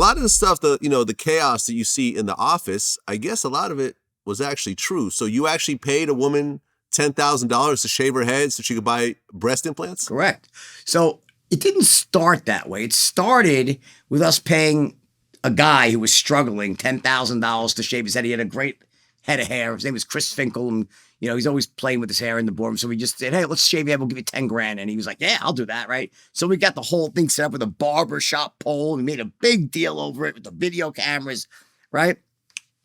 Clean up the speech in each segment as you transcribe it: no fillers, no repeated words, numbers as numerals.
lot of the stuff, the chaos that you see in The Office, I guess a lot of it was actually true. So you actually paid a woman $10,000 to shave her head so she could buy breast implants? Correct. So it didn't start that way. It started with us paying a guy who was struggling $10,000 to shave his head. He had a great head of hair. His name was Chris Finkel, and he's always playing with his hair in the boardroom. So we just said, "Hey, let's shave your head. We'll give you 10 grand." And he was like, "Yeah, I'll do that." Right. So we got the whole thing set up with a barbershop pole. We made a big deal over it with the video cameras, right?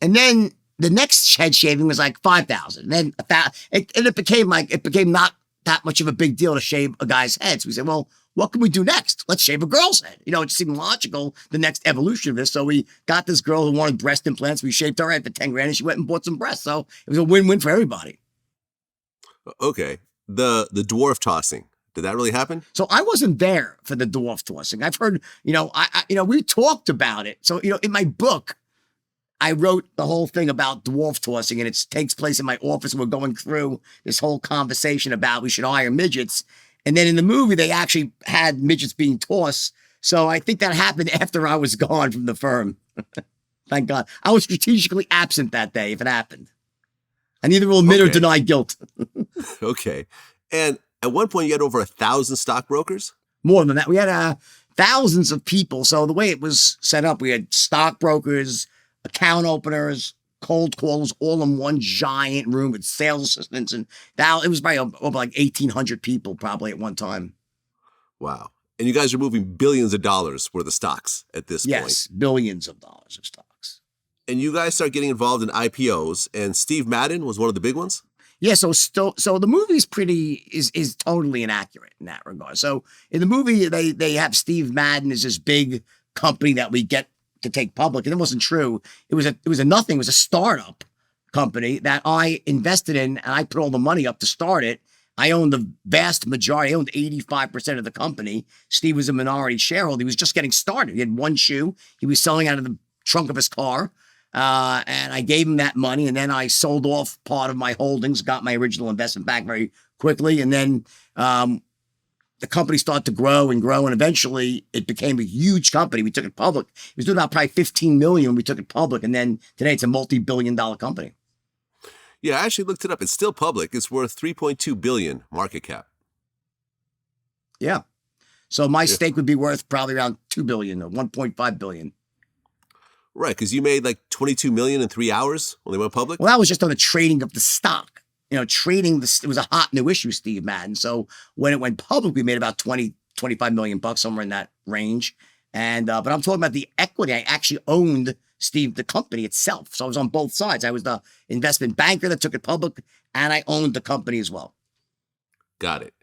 And then the next head shaving was like 5,000. And then it became not that much of a big deal to shave a guy's head. So we said, well, what can we do next? Let's shave a girl's head. It just seemed logical, the next evolution of this. So we got this girl who wanted breast implants. We shaved her head for 10 grand and she went and bought some breasts. So it was a win-win for everybody. Okay. The dwarf tossing. Did that really happen? So I wasn't there for the dwarf tossing. I've heard, we talked about it. So, in my book, I wrote the whole thing about dwarf tossing, and it takes place in my office. We're going through this whole conversation about we should hire midgets. And then in the movie, they actually had midgets being tossed. So I think that happened after I was gone from the firm. Thank God. I was strategically absent that day if it happened. I neither will admit or deny guilt. Okay. And at one point, you had over 1,000 stockbrokers? More than that. We had thousands of people. So the way it was set up, we had stockbrokers, account openers, cold callers, all in one giant room with sales assistants. And it was probably over like 1,800 people probably at one time. Wow. And you guys are moving billions of dollars worth of stocks at this point. Yes, billions of dollars of stocks. And you guys start getting involved in IPOs, and Steve Madden was one of the big ones? Yeah, so the movie's is totally inaccurate in that regard. So in the movie, they have Steve Madden as this big company that we get to take public, and it wasn't true. It was a nothing. It was a startup company that I invested in, and I put all the money up to start it. I owned the vast majority. I owned 85% of the company. Steve was a minority shareholder. He was just getting started. He had one shoe. He was selling out of the trunk of his car. And I gave him that money, and then I sold off part of my holdings, got my original investment back very quickly. And then the company started to grow, and eventually it became a huge company. We took it public. It was doing about probably 15 million when we took it public. And then today it's a multi-billion-dollar company. Yeah, I actually looked it up. It's still public. It's worth $3.2 billion market cap. Yeah. So my stake would be worth probably around $2 billion or $1.5 billion. Right, because you made like $22 million in 3 hours when they went public? Well, that was just on the trading of the stock. It was a hot new issue, Steve Madden. So when it went public, we made about 25 million bucks, somewhere in that range. And but I'm talking about the equity. I actually owned the company itself. So I was on both sides. I was the investment banker that took it public, and I owned the company as well. Got it.